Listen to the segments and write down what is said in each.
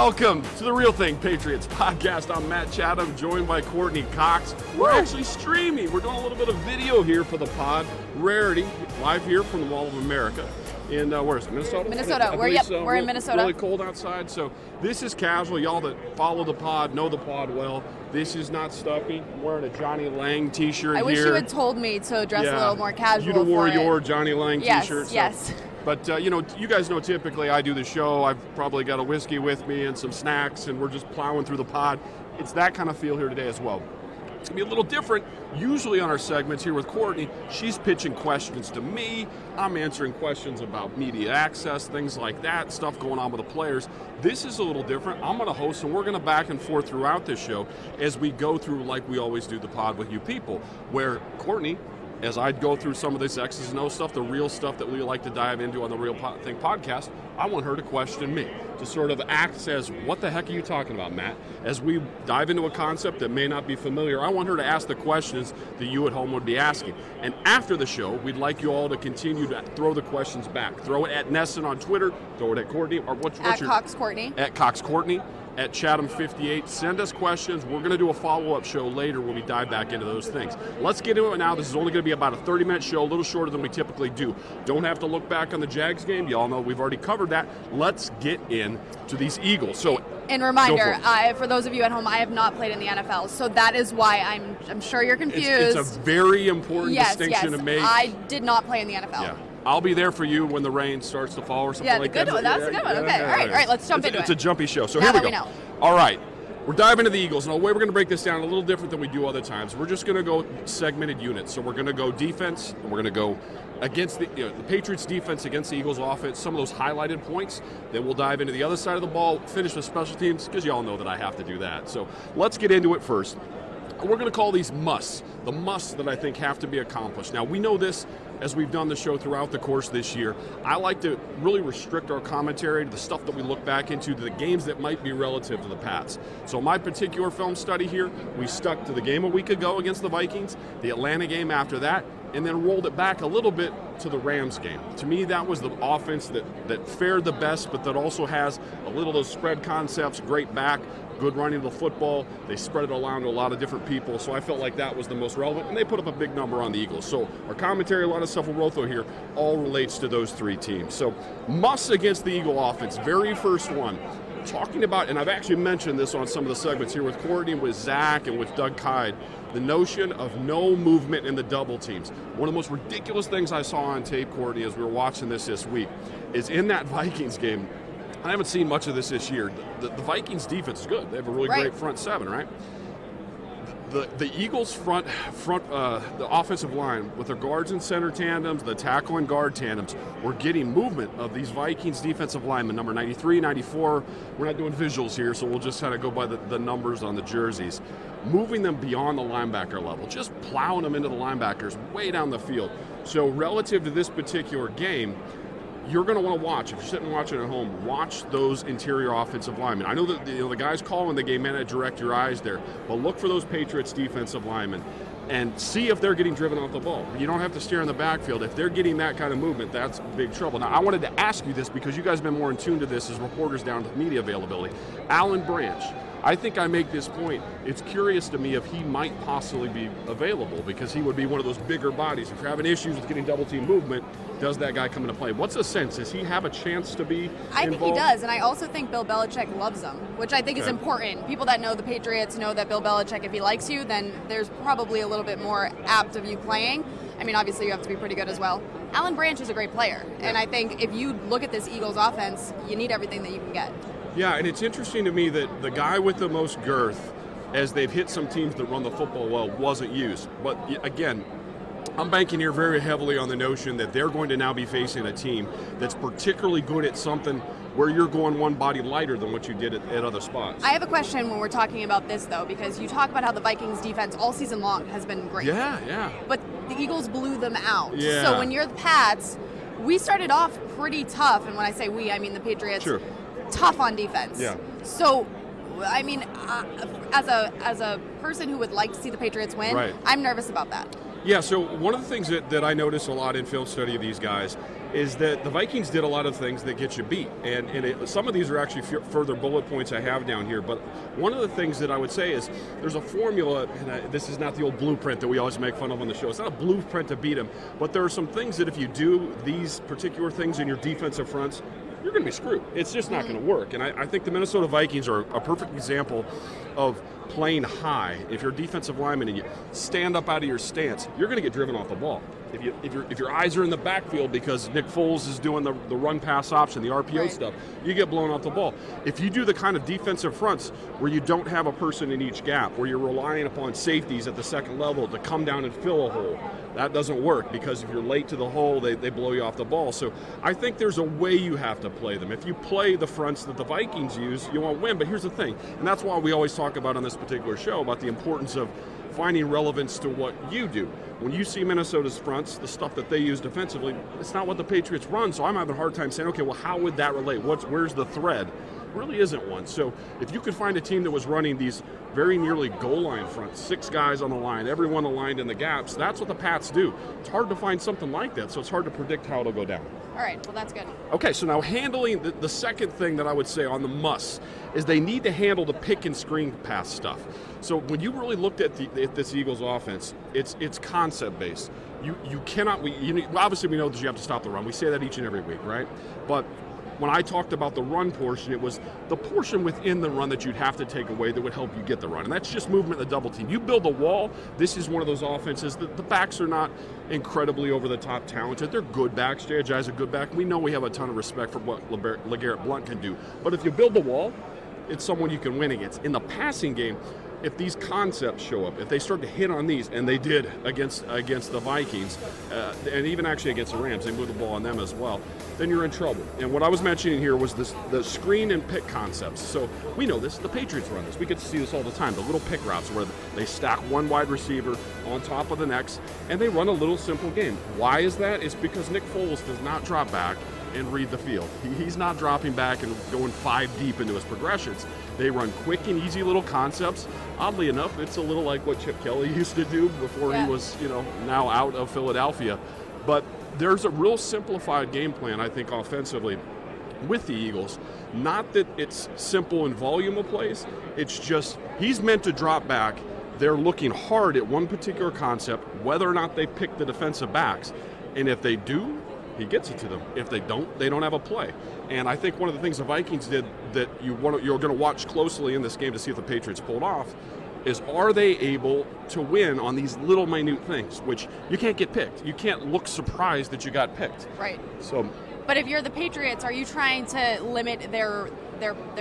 Welcome to the Real Thing Patriots podcast. I'm Matt Chatham, joined by Courtney Cox. We're actually streaming. We're doing a little bit of video here for the pod. Rarity, live here from the Mall of America. In where is it? Minnesota? Minnesota. We're in Minnesota. Really cold outside, so this is casual. Y'all that follow the pod know the pod well. This is not stuffy. I'm wearing a Johnny Lang t-shirt here. I wish you had told me to dress a little more casual. You'd have wore your Johnny Lang t-shirt. Yes. But, you guys know typically I do the show. I've probably got a whiskey with me and some snacks, and we're just plowing through the pod. It's that kind of feel here today as well. It's going to be a little different. Usually on our segments here with Courtney, she's pitching questions to me. I'm answering questions about media access, things like that, stuff going on with the players. This is a little different. I'm going to host, and we're going to back and forth throughout this show as we go through, like we always do, the pod with you people, where Courtney, as I go through some of this X's and O's stuff, the real stuff that we like to dive into on the Real Thing podcast, I want her to question me, to sort of act as, what the heck are you talking about, Matt? As we dive into a concept that may not be familiar, I want her to ask the questions that you at home would be asking. And after the show, we'd like you all to continue to throw the questions back. Throw it at Nesson on Twitter, throw it at Courtney, or what's at your... Cox Courtney. At Cox Courtney. At Chatham58. Send us questions. We're going to do a follow-up show later when we dive back into those things. Let's get into it now. This is only going to be about a 30-minute show, a little shorter than we typically do. Don't have to look back on the Jags game. You all know we've already covered that. Let's get into these Eagles. So, and reminder, for those of you at home, I have not played in the NFL, so that is why I'm sure you're confused. It's a very important distinction to make. I did not play in the NFL. Yeah. I'll be there for you when the rain starts to fall or something like that. That's a good one. Okay, all right, let's jump into it. It's a jumpy show, so now here we go. Know. All right, we're diving into the Eagles. Now, the way we're going to break this down a little different than we do other times. We're just going to go segmented units. So we're going to go defense, and we're going to go against the Patriots defense against the Eagles offense, some of those highlighted points. Then we'll dive into the other side of the ball, finish with special teams, because you all know that I have to do that. So let's get into it first. We're going to call these musts, the musts that I think have to be accomplished. Now, we know this as we've done the show throughout the course this year. I like to really restrict our commentary to the stuff that we look back into, to the games that might be relative to the Pats. So my particular film study here, we stuck to the game a week ago against the Vikings, the Atlanta game after that, and then rolled it back a little bit to the Rams game. To me, that was the offense that fared the best, but that also has a little of those spread concepts, great back, good running of the football. They spread it around to a lot of different people, so I felt like that was the most relevant, and they put up a big number on the Eagles. So our commentary, a lot of stuff we'll roll through here, all relates to those three teams. So musts against the Eagle offense, very first one. Talking about, and I've actually mentioned this on some of the segments here with Courtney, with Zach, and with Doug Kide, the notion of no movement in the double teams. One of the most ridiculous things I saw on tape, Courtney, as we were watching this week, is in that Vikings game. I haven't seen much of this year. The Vikings defense is good. They have a really great front seven, right? The Eagles the offensive line with their guards and center tandems, the tackle and guard tandems, we're getting movement of these Vikings defensive linemen, number 93, 94. We're not doing visuals here, so we'll just kind of go by the numbers on the jerseys. Moving them beyond the linebacker level, just plowing them into the linebackers way down the field. So relative to this particular game, you're going to want to watch, if you're sitting watching at home, watch those interior offensive linemen. I know that the guys calling the game may not direct your eyes there, but look for those Patriots defensive linemen and see if they're getting driven off the ball. You don't have to stare in the backfield. If they're getting that kind of movement, that's big trouble. Now, I wanted to ask you this because you guys have been more in tune to this as reporters down to media availability. Alan Branch, I think I make this point. It's curious to me if he might possibly be available because he would be one of those bigger bodies. If you're having issues with getting double team movement, does that guy come into play? What's the sense? Does he have a chance to be involved? I think he does, and I also think Bill Belichick loves him, which I think is important. People that know the Patriots know that Bill Belichick, if he likes you, then there's probably a little bit more apt of you playing. I mean, obviously you have to be pretty good as well. Alan Branch is a great player, and I think if you look at this Eagles offense, you need everything that you can get. Yeah, and it's interesting to me that the guy with the most girth, as they've hit some teams that run the football well, wasn't used. But again, I'm banking here very heavily on the notion that they're going to now be facing a team that's particularly good at something where you're going one body lighter than what you did at other spots. I have a question when we're talking about this, though, because you talk about how the Vikings defense all season long has been great. Yeah. But the Eagles blew them out. Yeah. So when you're the Pats, we started off pretty tough, and when I say we, I mean the Patriots. Sure. Tough on defense. Yeah. So, I mean, as a person who would like to see the Patriots win, I'm nervous about that. Yeah, so one of the things that I notice a lot in film study of these guys is that the Vikings did a lot of things that get you beat. And some of these are actually further bullet points I have down here. But one of the things that I would say is there's a formula, and this is not the old blueprint that we always make fun of on the show. It's not a blueprint to beat them, but there are some things that if you do these particular things in your defensive fronts, you're going to be screwed. It's just not going to work. And I think the Minnesota Vikings are a perfect example of playing high. If you're a defensive lineman and you stand up out of your stance, you're going to get driven off the ball. If your eyes are in the backfield because Nick Foles is doing the run-pass option, the RPO stuff, you get blown off the ball. If you do the kind of defensive fronts where you don't have a person in each gap, where you're relying upon safeties at the second level to come down and fill a hole, that doesn't work because if you're late to the hole, they blow you off the ball. So I think there's a way you have to play them. If you play the fronts that the Vikings use, you won't win. But here's the thing, and that's why we always talk about on this particular show about the importance of finding relevance to what you do. When you see Minnesota's fronts, the stuff that they use defensively, it's not what the Patriots run, so I'm having a hard time saying, okay, well, how would that relate? Where's the thread? Really isn't one. So if you could find a team that was running these very nearly goal line fronts, 6 guys on the line, everyone aligned in the gaps, that's what the Pats do. It's hard to find something like that, so it's hard to predict how it'll go down. All right, well, that's good. Okay, so now handling the second thing that I would say on the must is they need to handle the pick and screen pass stuff. So when you really looked at this Eagles offense, it's concept based. You cannot. Obviously we know that you have to stop the run. We say that each and every week, right? But when I talked about the run portion, it was the portion within the run that you'd have to take away that would help you get the run. And that's just movement in the double team. You build a wall, this is one of those offenses that the backs are not incredibly over-the-top talented. They're good backs. J.J.'s a good back. We know we have a ton of respect for what LeGarrette Blount can do. But if you build the wall, it's someone you can win against. In the passing game, if these concepts show up, if they start to hit on these, and they did against the Vikings, and even actually against the Rams, they moved the ball on them as well, then you're in trouble. And what I was mentioning here was the screen and pick concepts. So we know this, the Patriots run this. We get to see this all the time, the little pick routes where they stack one wide receiver on top of the next, and they run a little simple game. Why is that? It's because Nick Foles does not drop back and read the field. He's not dropping back and going 5 deep into his progressions. They run quick and easy little concepts. Oddly enough, it's a little like what Chip Kelly used to do before he was, now out of Philadelphia. But there's a real simplified game plan, I think, offensively with the Eagles. Not that it's simple in volume of plays, it's just he's meant to drop back. They're looking hard at one particular concept, whether or not they pick the defensive backs. And if they do, he gets it to them. If they don't have a play. And I think one of the things the Vikings did that you're going to watch closely in this game to see if the Patriots pulled off is, are they able to win on these little minute things, which you can't get picked. You can't look surprised that you got picked. Right. So, but if you're the Patriots, are you trying to limit their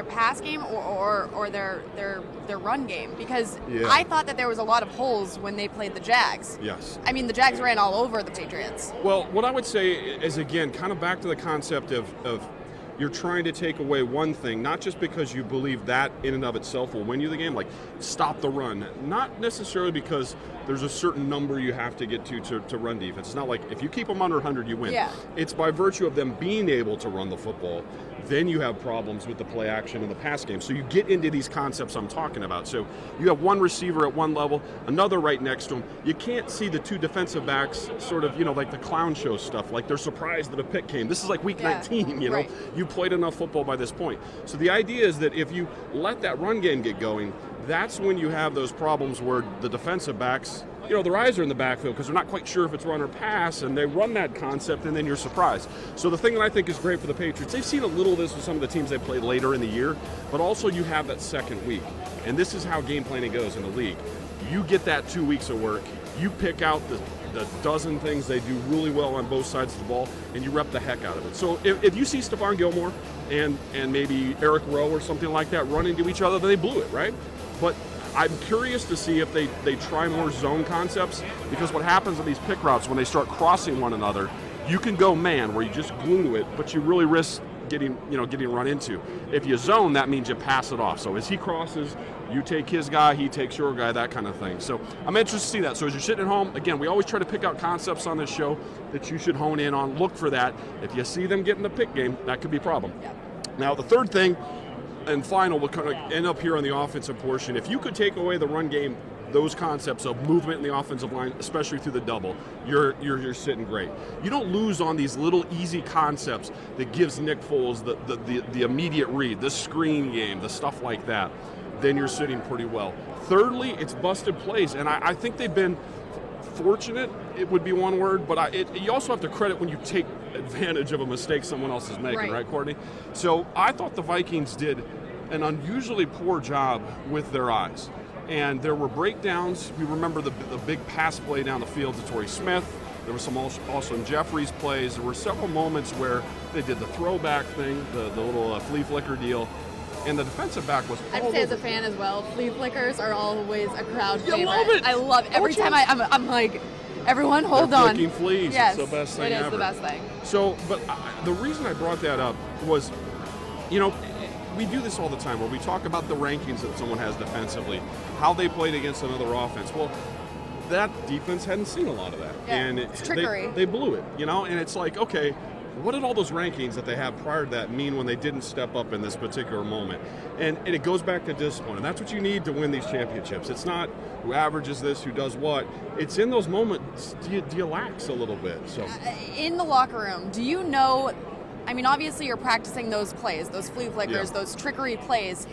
pass game or their run game? Because I thought that there was a lot of holes when they played the Jags. Yes. I mean, the Jags ran all over the Patriots. Well, what I would say is, again, kind of back to the concept of you're trying to take away one thing, not just because you believe that in and of itself will win you the game, like stop the run. Not necessarily because there's a certain number you have to get to run defense. It's not like if you keep them under 100, you win. Yeah. It's by virtue of them being able to run the football. Then you have problems with the play action and the pass game. So you get into these concepts I'm talking about. So you have one receiver at one level, another right next to him. You can't see the 2 defensive backs sort of, like the clown show stuff, like they're surprised that a pick came. This is like week 19, Right. You played enough football by this point. So the idea is that if you let that run game get going, that's when you have those problems where the defensive backs, their eyes are in the backfield because they're not quite sure if it's run or pass, and they run that concept, and then you're surprised. So the thing that I think is great for the Patriots, they've seen a little of this with some of the teams they played later in the year, but also you have that second week. And this is how game planning goes in the league. You get that 2 weeks of work, you pick out the dozen things they do really well on both sides of the ball, and you rep the heck out of it. So if you see Stephon Gilmore and maybe Eric Rowe or something like that run into each other, then they blew it, right? But I'm curious to see if they try more zone concepts, because what happens in these pick routes when they start crossing one another, you can go man where you just glue to it, but you really risk getting run into. If you zone, that means you pass it off. So as he crosses, you take his guy, he takes your guy, that kind of thing. So I'm interested to see that. So as you're sitting at home, again, we always try to pick out concepts on this show that you should hone in on. Look for that. If you see them get in the pick game, that could be a problem. Yeah. Now, the third thing and final, we'll kind of end up here on the offensive portion. If you could take away the run game those concepts of movement in the offensive line, especially through the double, you're sitting great. You don't lose on these little easy concepts that gives Nick Foles the immediate read, the screen game, the stuff like that. Then you're sitting pretty well. Thirdly, it's busted plays, and I think they've been fortunate, it would be one word, but you also have to credit when you take advantage of a mistake someone else is making, right, Courtney? So I thought the Vikings did an unusually poor job with their eyes. And there were breakdowns. We remember the big pass play down the field to Torrey Smith. There were some also in Jeffries plays. There were several moments where they did the throwback thing, the little flea flicker deal. And the defensive back was I'd say as a fan as well, flea flickers are always a crowd favorite. You love it. I love it. Every time I'm like, everyone hold on. Flicking fleas. Yes, it's the best thing ever. It is the best thing. So, but the reason I brought that up was, we do this all the time where we talk about the rankings that someone has defensively, how they played against another offense. Well, that defense hadn't seen a lot of that. Yeah, and it's trickery. They blew it, and it's like, okay, what did all those rankings that they had prior to that mean when they didn't step up in this particular moment? And it goes back to discipline, and that's what you need to win these championships. It's not who averages this, who does what. It's in those moments, do you lax a little bit? So in the locker room, do you know, obviously you're practicing those plays, those flea flickers, those trickery plays.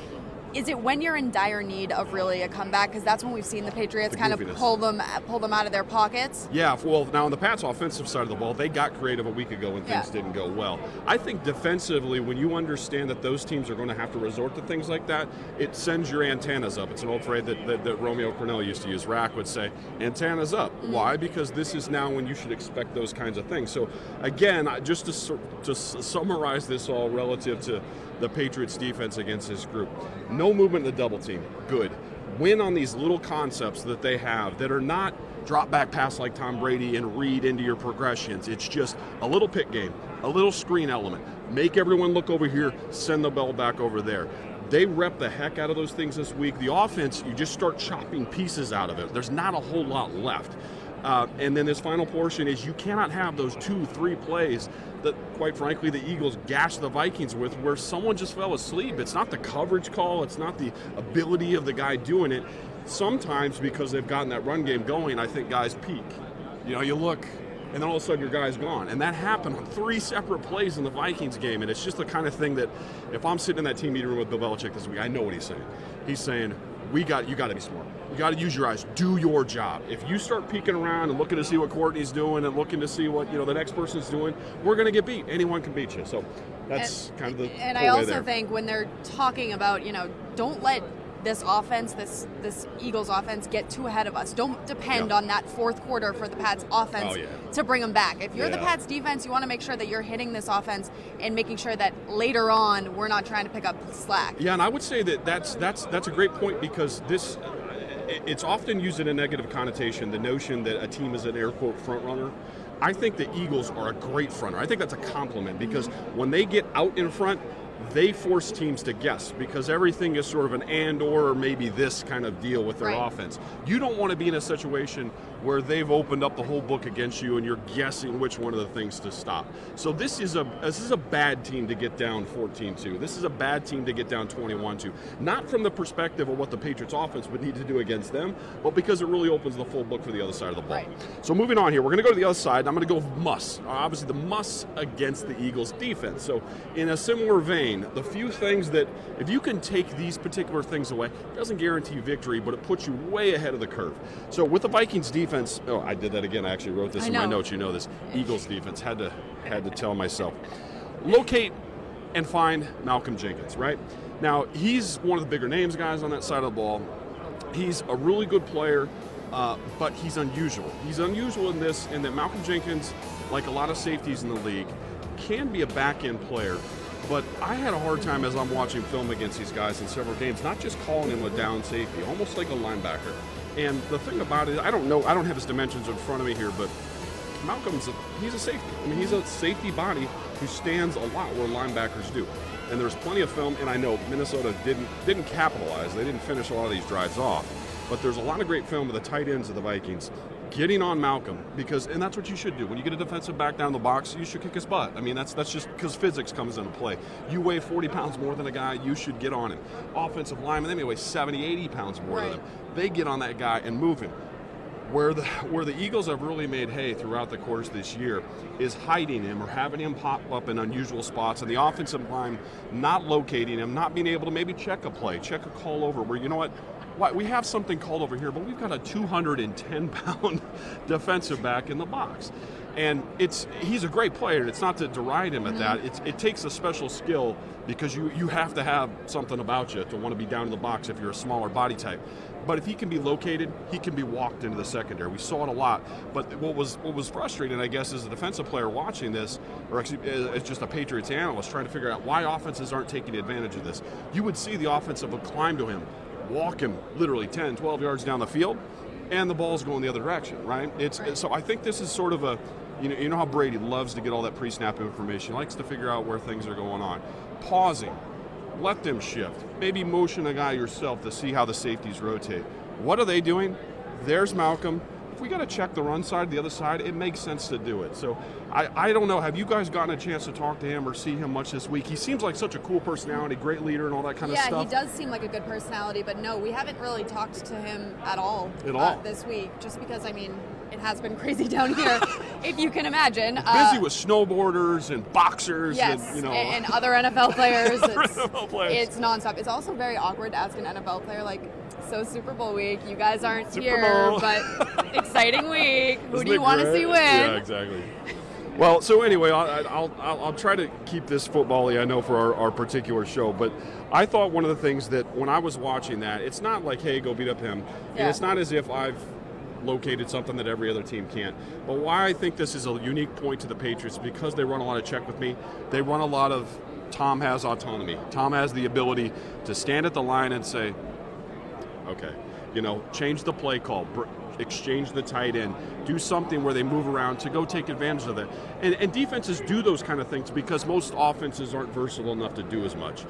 Is it when you're in dire need of really a comeback? Because that's when we've seen the Patriots kind of pull them out of their pockets. Yeah, well, now on the Pats' offensive side of the ball, they got creative a week ago when things didn't go well. I think defensively, when you understand that those teams are going to have to resort to things like that, it sends your antennas up. It's an old phrase that Romeo Cornell used to use. Rack would say, antennas up. Mm-hmm. Why? Because this is now when you should expect those kinds of things. So, again, just to summarize this all relative to the Patriots defense against this group. No movement in the double team. Good. Win on these little concepts that they have that are not drop back pass like Tom Brady and read into your progressions. It's just a little pick game, a little screen element. Make everyone look over here, send the ball back over there. They rep the heck out of those things this week. The offense, you just start chopping pieces out of it. There's not a whole lot left. And then this final portion is you cannot have those 2-3 plays that, quite frankly, the Eagles gashed the Vikings with where someone just fell asleep. It's not the coverage call. It's not the ability of the guy doing it. Sometimes because they've gotten that run game going, I think guys peak. You look, and then all of a sudden your guy's gone. And that happened on 3 separate plays in the Vikings game. And it's just the kind of thing that if I'm sitting in that team meeting room with Bill Belichick this week, I know what he's saying. He's saying, you got to be smart. You got to use your eyes. Do your job. If you start peeking around and looking to see what Courtney's doing and looking to see what the next person's doing, we're going to get beat. Anyone can beat you. So that's kind of the And I also think when they're talking about, don't let this offense, this Eagles offense, get too ahead of us. Don't depend on that fourth quarter for the Pats offense to bring them back. If you're the Pats defense, you want to make sure that you're hitting this offense and making sure that later on we're not trying to pick up slack. Yeah, and I would say that's a great point because it's often used in a negative connotation, the notion that a team is an air quote front runner. I think the Eagles are a great fronter. I think that's a compliment because when they get out in front, they force teams to guess because everything is sort of an and or maybe this kind of deal with their offense. You don't want to be in a situation where they've opened up the whole book against you and you're guessing which one of the things to stop. So this is a bad team to get down 14-2. This is a bad team to get down 21-2. Not from the perspective of what the Patriots offense would need to do against them, but because it really opens the full book for the other side of the ball. Right. So moving on here, we're going to go to the other side. I'm going to go must. Obviously the must against the Eagles defense. So in a similar vein, the few things that if you can take these particular things away, it doesn't guarantee victory, but it puts you way ahead of the curve. So with the Vikings defense, I did that again. I actually wrote this in my notes. You know this. Eagles defense had to tell myself. Locate and find Malcolm Jenkins, right? Now, he's one of the bigger names guys on that side of the ball. He's a really good player, but he's unusual. He's unusual in that Malcolm Jenkins, like a lot of safeties in the league, can be a back-end player. But I had a hard time as I'm watching film against these guys in several games, not just calling him a down safety, almost like a linebacker. And the thing about it, I don't have his dimensions in front of me here, but Malcolm's he's a safety. I mean, he's a safety body who stands a lot where linebackers do. And there's plenty of film, and I know Minnesota didn't capitalize. They didn't finish a lot of these drives off. But there's a lot of great film of the tight ends of the Vikings getting on Malcolm, and that's what you should do. When you get a defensive back down the box, you should kick his butt. I mean, that's just because physics comes into play. You weigh 40 pounds more than a guy, you should get on him. Offensive linemen, they may weigh 70, 80 pounds more than him. They get on that guy and move him. Where the Eagles have really made hay throughout the course this year is hiding him or having him pop up in unusual spots, and the offensive line not locating him, not being able to maybe check a play, check a call over, where, you know what, we have something called over here, but we've got a 210-pound defensive back in the box. And he's a great player, and it's not to deride him at that. It takes a special skill, because you have to have something about you to want to be down in the box if you're a smaller body type. But if he can be located, he can be walked into the secondary. We saw it a lot. But what was frustrating, I guess, as a defensive player watching this, or actually as just a Patriots analyst trying to figure out why offenses aren't taking advantage of this. You would see the offensive would climb to him, walk him literally 10, 12 yards down the field, and the ball's going the other direction, right? So I think this is sort of a, you know how Brady loves to get all that pre-snap information. He likes to figure out where things are going on. Pausing. Let them shift. Maybe motion a guy yourself to see how the safeties rotate. What are they doing? There's Malcolm. If we got to check the run side, the other side, it makes sense to do it. So I don't know. Have you guys gotten a chance to talk to him or see him much this week? He seems like such a cool personality, great leader, and all that kind of stuff. Yeah, he does seem like a good personality, but no, we haven't really talked to him at all this week, just because, I mean, it has been crazy down here, if you can imagine. Busy with snowboarders and boxers, yes, and other NFL players. NFL players. It's nonstop. It's also very awkward to ask an NFL player, like, so Super Bowl week, you guys aren't Super here, Bowl. But exciting week. Who Isn't do you want to see win? Yeah, exactly. Well, so anyway, I'll try to keep this football-y, I know, for our particular show, but I thought one of the things that when I was watching that, it's not like, hey, go beat up him, and it's not as if I've located something that every other team can't. But why I think this is a unique point to the Patriots, because they run a lot of check with me, they run a lot of Tom has autonomy. Tom has the ability to stand at the line and say, okay, change the play call, exchange the tight end, do something where they move around to go take advantage of that. And defenses do those kind of things because most offenses aren't versatile enough to do as much.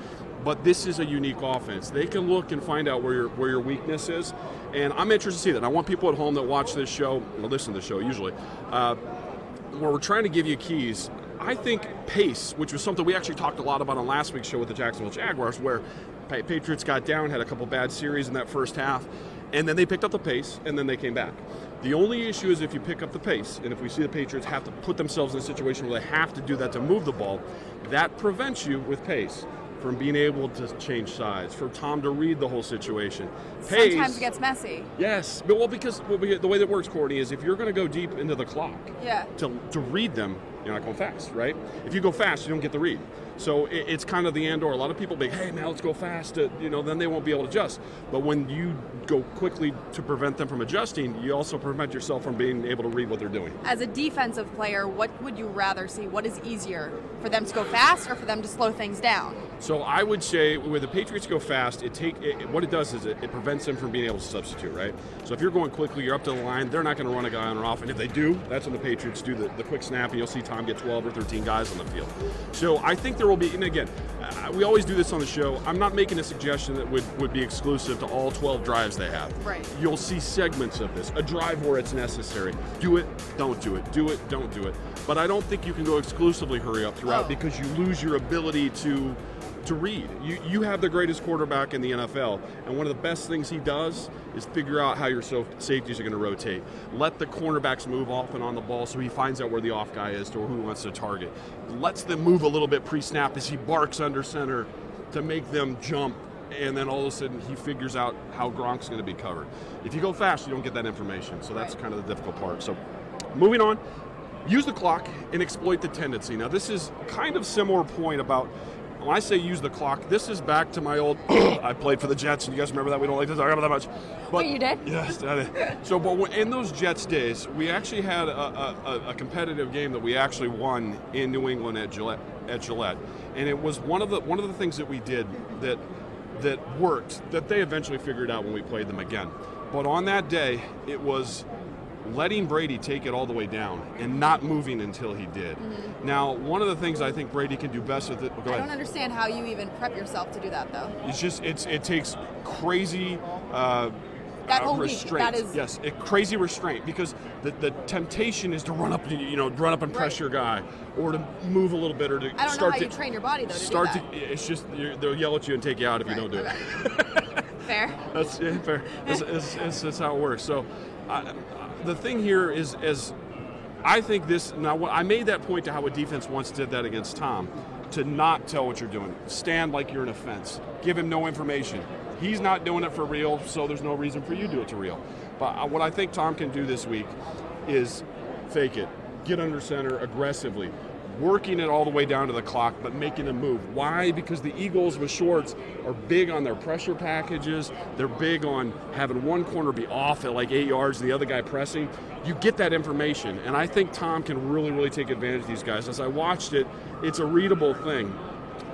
But this is a unique offense. They can look and find out where your weakness is. And I'm interested to see that. I want people at home that watch this show, or listen to the show usually, where we're trying to give you keys. I think pace, which was something we actually talked a lot about on last week's show with the Jacksonville Jaguars, where Patriots got down, had a couple bad series in that first half, and then they picked up the pace, and then they came back. The only issue is if you pick up the pace, and if we see the Patriots have to put themselves in a situation where they have to do that to move the ball, that prevents you with pace from being able to change sides, for Tom to read the whole situation. Pace, sometimes it gets messy. Yes, but because the way that works, Courtney, is if you're going to go deep into the clock to read them, you're not going fast, right? If you go fast, you don't get the read. So it's kind of the and/or. A lot of people be, hey, now let's go fast. Then they won't be able to adjust. But when you go quickly to prevent them from adjusting, you also prevent yourself from being able to read what they're doing. As a defensive player, what would you rather see? What is easier, for them to go fast or for them to slow things down? So I would say where the Patriots go fast, what it does is it prevents them from being able to substitute, right? So if you're going quickly, you're up to the line, they're not going to run a guy on or off. And if they do, that's when the Patriots do the quick snap, and you'll see Tom get 12 or 13 guys on the field. So I think there will be, and again, we always do this on the show. I'm not making a suggestion that would be exclusive to all 12 drives they have. Right. You'll see segments of this, a drive where it's necessary. Do it, don't do it. Do it, don't do it. But I don't think you can go exclusively hurry up throughout because you lose your ability to read. You have the greatest quarterback in the NFL, and one of the best things he does is figure out how your safeties are going to rotate. Let the cornerbacks move off and on the ball so he finds out where the off guy is or who he wants to target. Lets them move a little bit pre-snap as he barks under center to make them jump, and then all of a sudden he figures out how Gronk's going to be covered. If you go fast, you don't get that information, so that's kind of the difficult part. So moving on, use the clock and exploit the tendency. Now this is kind of similar point about when I say use the clock, this is back to my old, I played for the Jets, and you guys remember that? We don't like to talk about that much. But, you did? Yes, I did. So, but in those Jets days, we actually had a competitive game that we actually won in New England at Gillette. And it was one of the things that we did that worked, that they eventually figured out when we played them again. But on that day, it was letting Brady take it all the way down and not moving until he did. Mm-hmm. Now, one of the things I think Brady can do best with it. Go ahead. I don't understand how you even prep yourself to do that, though. It's just it takes crazy That whole restraint. week, that is... Yes, a crazy restraint, because the temptation is to run up, run up and press your guy, or to move a little bit, or to I don't start know how to you train your body, though, to start do that. It's just, they'll yell at you and take you out if you don't do it. Fair. That's fair. That's how it works. So the thing here is, I think this, now I made that point to how a defense once did that against Tom, to not tell what you're doing. Stand like you're in a fence. Give him no information. He's not doing it for real, so there's no reason for you to do it to real. But what I think Tom can do this week is fake it, get under center aggressively, working it all the way down to the clock, but making a move. Why? Because the Eagles with Schwartz are big on their pressure packages. They're big on having one corner be off at like 8 yards, the other guy pressing. You get that information, and I think Tom can really, really take advantage of these guys. As I watched it, it's a readable thing.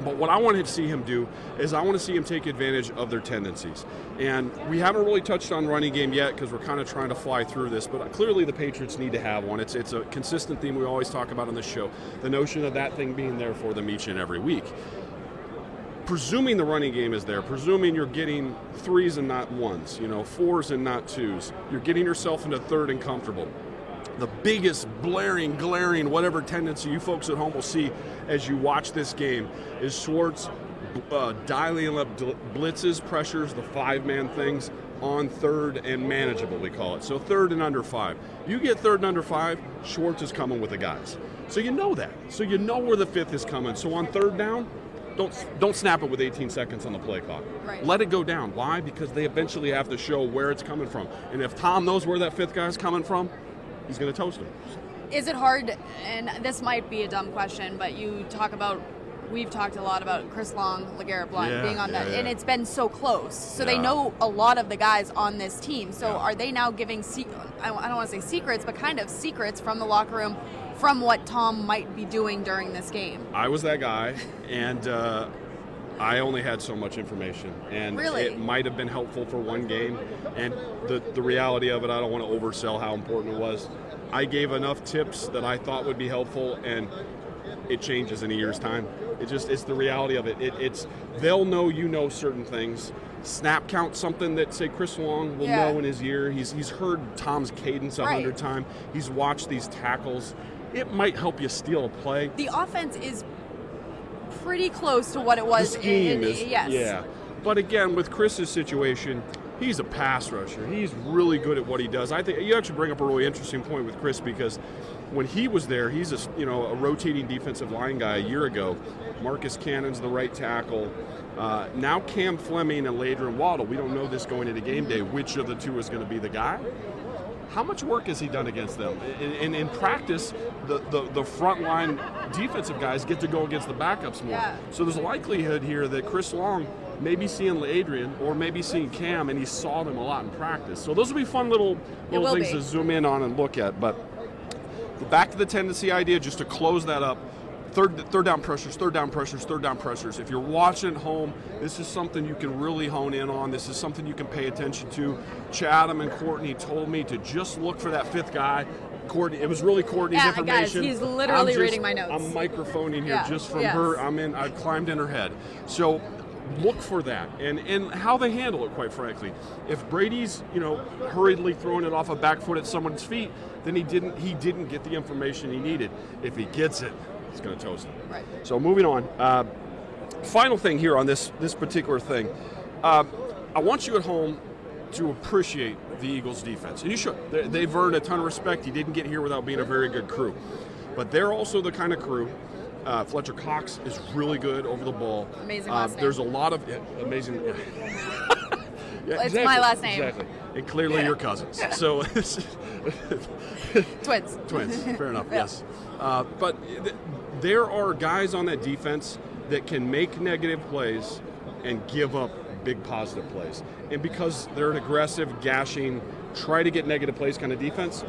But what I want to see him do is I want to see him take advantage of their tendencies. And we haven't really touched on running game yet because we're kind of trying to fly through this, but clearly the Patriots need to have one. It's a consistent theme we always talk about on this show, the notion of that thing being there for them each and every week. Presuming the running game is there, presuming you're getting 3s and not 1s, 4s and not 2s, you're getting yourself into 3rd and comfortable. The biggest blaring, glaring, whatever tendency you folks at home will see as you watch this game is Schwartz dialing up blitzes, pressures, the 5-man things on 3rd and manageable, we call it. So 3rd and under 5. You get 3rd and under 5, Schwartz is coming with the guys. So you know that. So you know where the 5th is coming. So on 3rd down, don't snap it with 18 seconds on the play clock. Right. Let it go down. Why? Because they eventually have to show where it's coming from. And if Tom knows where that 5th guy is coming from, he's going to toast him. Is it hard, and this might be a dumb question, but we've talked a lot about Chris Long, LeGarrette Blount being on that, and it's been so close. So they know a lot of the guys on this team. So are they now giving, I don't want to say secrets, but kind of secrets from the locker room from what Tom might be doing during this game? I was that guy, and I only had so much information, and it might have been helpful for one game, and the reality of it, I don't want to oversell how important it was. I gave enough tips that I thought would be helpful, and it changes in a year's time. It's the reality of it. They'll know certain things. Snap count, something that, say, Chris Long will know in his year. He's heard Tom's cadence 100 times. He's watched these tackles. It might help you steal a play. The offense is pretty close to what it was. The scheme is, yeah. But again, with Chris's situation, he's a pass rusher. He's really good at what he does. I think you actually bring up a really interesting point with Chris, because when he was there, he's a rotating defensive line guy a year ago. Marcus Cannon's the right tackle. Now Cam Fleming and Ladron Waddle. We don't know this going into game day, which of the two is going to be the guy. How much work has he done against them? In practice, the frontline defensive guys get to go against the backups more. Yeah. So there's a likelihood here that Chris Long may be seeing Adrian or maybe seeing Cam, and he saw them a lot in practice. So those will be fun little things to zoom in on and look at. But back to the tendency idea, just to close that up. Third down pressures, third down pressures, third down pressures. If you're watching at home, this is something you can really hone in on. This is something you can pay attention to. Chatham and Courtney told me to just look for that 5th guy. Courtney, it was really Courtney's information. Guys, he's literally reading my notes. I'm microphoning here just from her. I climbed in her head. So look for that and how they handle it, quite frankly. If Brady's, hurriedly throwing it off a back foot at someone's feet, then he didn't get the information he needed. If he gets it, he's going to toast him. Right. So moving on. Final thing here on this particular thing. I want you at home to appreciate the Eagles' defense. And you should. They've earned a ton of respect. He didn't get here without being a very good crew. But they're also the kind of crew. Fletcher Cox is really good over the ball. Amazing last name. There's a lot of amazing. It's my last name. Exactly. And clearly your cousins. So Twins. Fair enough. Yes. But there are guys on that defense that can make negative plays and give up big positive plays. And because they're an aggressive, gashing, try to get negative plays kind of defense,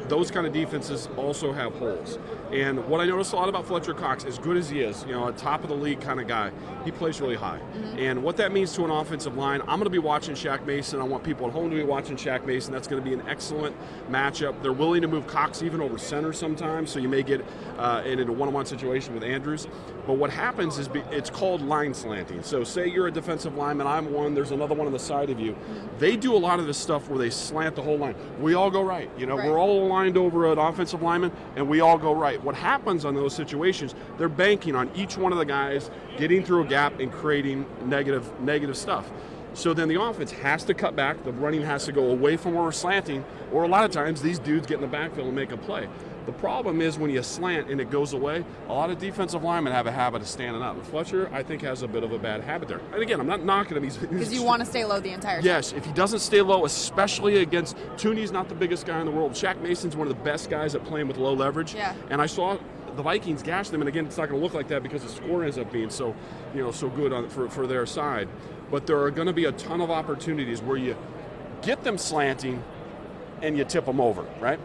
those kind of defenses also have holes. And what I noticed a lot about Fletcher Cox, as good as he is, a top of the league kind of guy, he plays really high. And what that means to an offensive line, I'm going to be watching Shaq Mason. I want people at home to be watching Shaq Mason. That's going to be an excellent matchup. They're willing to move Cox even over center sometimes, so you may get in a one-on-one situation with Andrews. But what happens is it's called line slanting. So say you're a defensive lineman, I'm one, there's another one on the side of you. They do a lot of this stuff where they slant the whole line. We all go right. We're all aligned over an offensive lineman, and we all go right. What happens on those situations, they're banking on each one of the guys getting through a gap and creating negative stuff. So then the offense has to cut back, the running has to go away from where we're slanting, or a lot of times these dudes get in the backfield and make a play. The problem is when you slant and it goes away, a lot of defensive linemen have a habit of standing up. And Fletcher, I think, has a bit of a bad habit there. And again, I'm not knocking him. Because you want to stay low the entire time. Yes, if he doesn't stay low, especially against Tooney's not the biggest guy in the world. Shaq Mason's one of the best guys at playing with low leverage. Yeah. And I saw the Vikings gash them, and again, it's not going to look like that because the score ends up being so good for their side. But there are going to be a ton of opportunities where you get them slanting and you tip them over, right?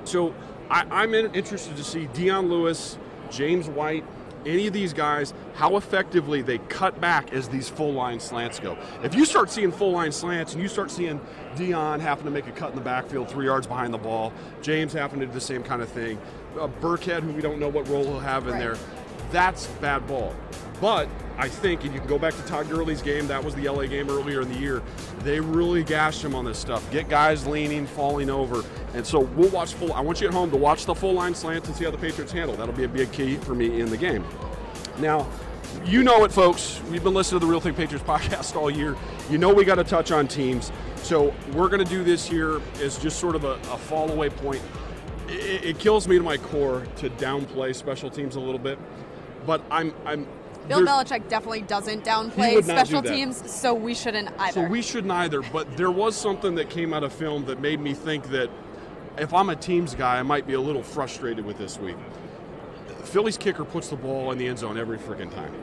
So I'm interested to see Dion Lewis, James White, any of these guys, how effectively they cut back as these full line slants go. If you start seeing full line slants and you start seeing Dion having to make a cut in the backfield 3 yards behind the ball, James having to do the same kind of thing, Burkhead, who we don't know what role he'll have in there, that's bad ball. But I think, and you can go back to Todd Gurley's game, that was the LA game earlier in the year, they really gashed him on this stuff. Get guys leaning, falling over. And so we'll watch I want you at home to watch the full line slants and see how the Patriots handle. That'll be a big key for me in the game. Now, you know it, folks. We've been listening to the Real Thing Patriots podcast all year. You know we got to touch on teams. So we're going to do this here as just sort of a fall away point. It kills me to my core to downplay special teams a little bit. But Bill Belichick definitely doesn't downplay special teams, so we shouldn't either. So we shouldn't either, but there was something that came out of film that made me think that if I'm a teams guy, I might be a little frustrated with this week. Philly's kicker puts the ball in the end zone every freaking time.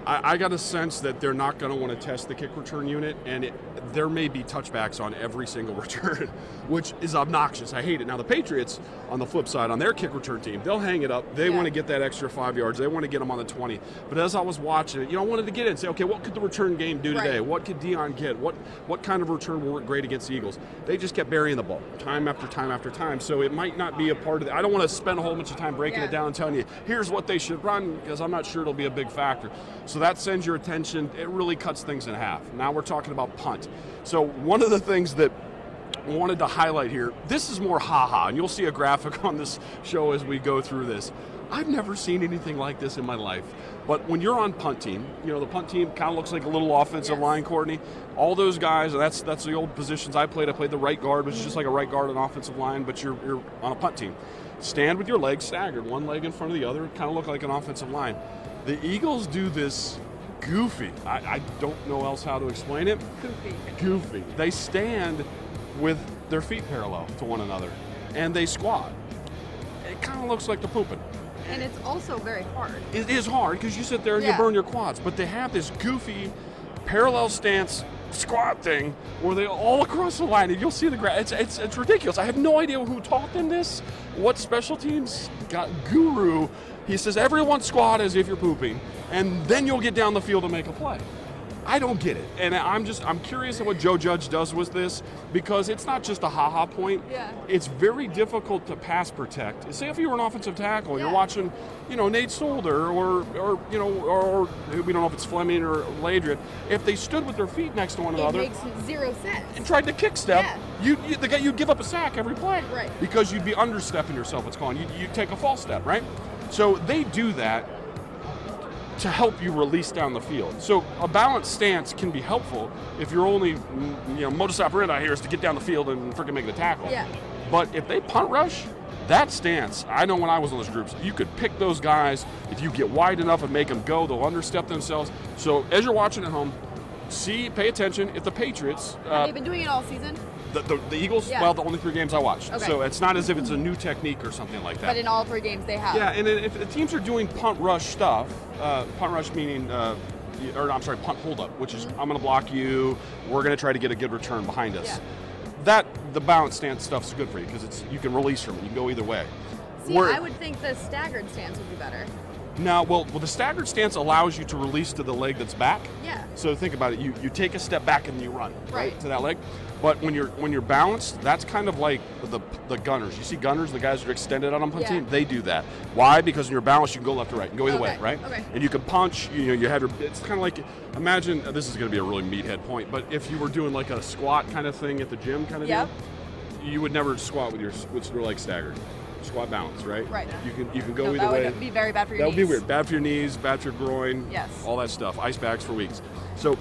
I got a sense that they're not going to want to test the kick return unit, and there may be touchbacks on every single return, which is obnoxious. I hate it. Now, the Patriots, on the flip side, on their kick return team, they'll hang it up. They want to get that extra 5 yards. They want to get them on the 20. But as I was watching it, I wanted to get in and say, okay, what could the return game do today? What could Dion get? What kind of return will work great against the Eagles? They just kept burying the ball time after time after time. So it might not be a part of it. I don't want to spend a whole bunch of time breaking it down and telling you, here's what they should run, because I'm not sure it'll be a big factor. So that sends your attention. It really cuts things in half. Now we're talking about punt. So one of the things that I wanted to highlight here, this is more ha-ha, and you'll see a graphic on this show as we go through this. I've never seen anything like this in my life. But when you're on punt team, the punt team kind of looks like a little offensive line, Courtney. All those guys, and that's the old positions I played. I played the right guard, which is just like a right guard on offensive line, but you're on a punt team. Stand with your legs staggered, one leg in front of the other, kind of look like an offensive line. The Eagles do this goofy. I don't know else how to explain it. Goofy. They stand with their feet parallel to one another, and they squat. It kind of looks like they're pooping. And it's also very hard. It is hard because you sit there and you burn your quads, but they have this goofy parallel stance squat thing where they all across the line, and you'll see the graph. It's ridiculous. I have no idea who taught them this. What special teams guru? He says everyone squat as if you're pooping, and then you'll get down the field and make a play. I don't get it, and I'm curious at what Joe Judge does with this, because it's not just a ha-ha point. Yeah. It's very difficult to pass protect. Say if you were an offensive tackle, you're watching, Nate Solder or we don't know if it's Fleming or Ladrian. If they stood with their feet next to one another, it makes zero sense. And tried to kick step, you'd give up a sack every play, right? Because you'd be understepping yourself. It's called you take a false step, right? So they do that to help you release down the field. So a balanced stance can be helpful if you're only, modus operandi here is to get down the field and freaking make the tackle. Yeah. But if they punt rush, that stance, I know when I was in those groups, you could pick those guys. If you get wide enough and make them go, they'll understep themselves. So as you're watching at home, pay attention. If the Patriots... Have they been doing it all season? The Eagles? Yeah. Well, the only 3 games I watched. Okay. So it's not as if it's a new technique or something like that. But in all 3 games they have. Yeah, and if the teams are doing punt rush stuff, punt rush meaning, punt hold up, which is I'm going to block you, we're going to try to get a good return behind us. Yeah. the balance stance stuff's good for you because you can release from it. You can go either way. See, I would think the staggered stance would be better. Now, well, the staggered stance allows you to release to the leg that's back. Yeah. So think about it. You take a step back and you run right to that leg. But when you're balanced, that's kind of like the gunners. You see gunners, the guys that are extended out on the team, they do that. Why? Because when you're balanced, you can go left or right. You can go either way, right? Okay. And you can punch. You have it's kind of like, imagine, this is going to be a really meathead point, but if you were doing like a squat kind of thing at the gym kind of deal, you would never squat with your legs staggered. Squat balance, right? Right. You can go either way. That would be very bad for your knees. That would be weird. Bad for your knees, bad for your groin. Yes. All that stuff. Ice bags for weeks. So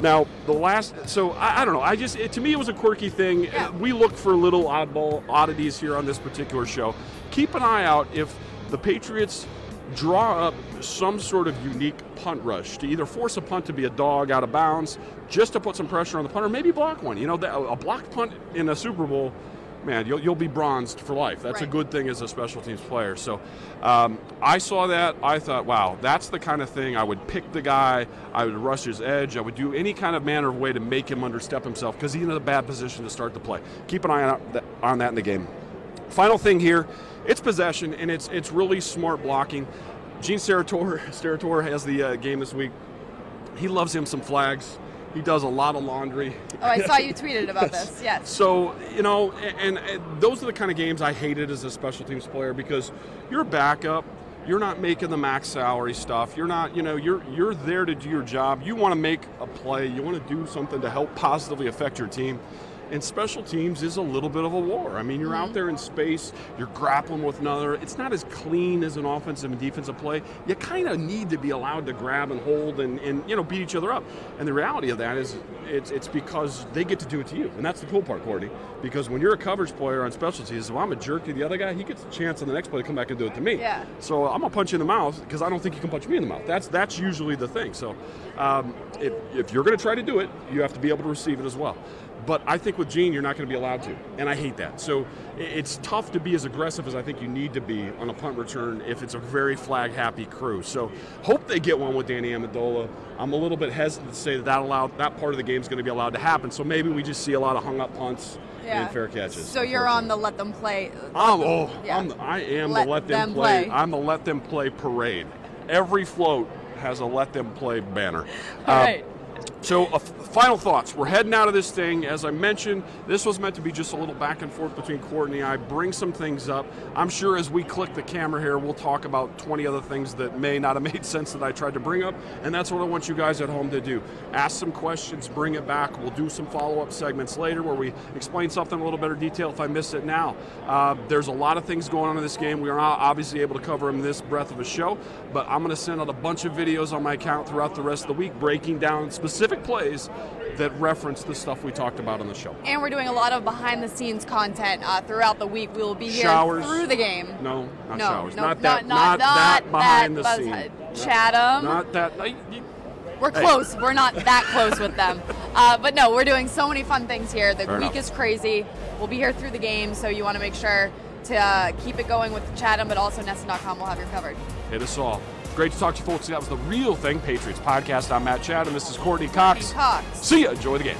now the last. So I don't know. To me it was a quirky thing. Yeah. We look for little oddball oddities here on this particular show. Keep an eye out if the Patriots draw up some sort of unique punt rush to either force a punt to be a dog out of bounds, just to put some pressure on the punter, maybe block one. You know, a blocked punt in a Super Bowl. Man, you'll be bronzed for life. That's a good thing as a special teams player. So I saw that. I thought, wow, that's the kind of thing. I would pick the guy. I would rush his edge. I would do any kind of manner of way to make him understep himself because he's in a bad position to start the play. Keep an eye on that in the game. Final thing here, it's possession, and it's really smart blocking. Gene Steratore has the game this week. He loves him some flags. He does a lot of laundry. Oh, I saw you tweeted about this, yes. So, and those are the kind of games I hated as a special teams player because you're a backup. You're not making the max salary stuff. You're not, you're there to do your job. You want to make a play. You want to do something to help positively affect your team. And special teams is a little bit of a war. I mean, you're out there in space, you're grappling with another. It's not as clean as an offensive and defensive play. You kind of need to be allowed to grab and hold and beat each other up. And the reality of that is it's because they get to do it to you. And that's the cool part, Courtney. Because when you're a coverage player on special teams, if I'm a jerk to the other guy, he gets a chance on the next play to come back and do it to me. Yeah. So I'm going to punch you in the mouth because I don't think you can punch me in the mouth. That's usually the thing. So if you're going to try to do it, you have to be able to receive it as well. But I think with Gene, you're not going to be allowed to, and I hate that. So it's tough to be as aggressive as I think you need to be on a punt return if it's a very flag-happy crew. So hope they get one with Danny Amendola. I'm a little bit hesitant to say that part of the game is going to be allowed to happen. So maybe we just see a lot of hung-up punts and fair catches. So you're on the let them play. I am the let them play. I'm the let them play parade. Every float has a let them play banner. All right. So final thoughts. We're heading out of this thing. As I mentioned, this was meant to be just a little back and forth between Courtney and I, bring some things up. I'm sure as we click the camera here, we'll talk about 20 other things that may not have made sense that I tried to bring up, and that's what I want you guys at home to do. Ask some questions, bring it back. We'll do some follow-up segments later where we explain something in a little better detail if I missed it now. There's a lot of things going on in this game. We are not obviously able to cover them in this breadth of a show, but I'm going to send out a bunch of videos on my account throughout the rest of the week breaking down specific plays that reference the stuff we talked about on the show. And we're doing a lot of behind-the-scenes content throughout the week. We will be here through the game. No, not showers. No, not that behind the scenes. Chatham. Not that. We're close. We're not that close with them. But no, we're doing so many fun things here. The week is crazy. We'll be here through the game, so you want to make sure to keep it going with Chatham, but also Nesson.com will have you covered. Hit us all. Great to talk to you folks. That was the Real Thing Patriots podcast. I'm Matt Chatham. This is Courtney Cox. Cox. See ya. Enjoy the game.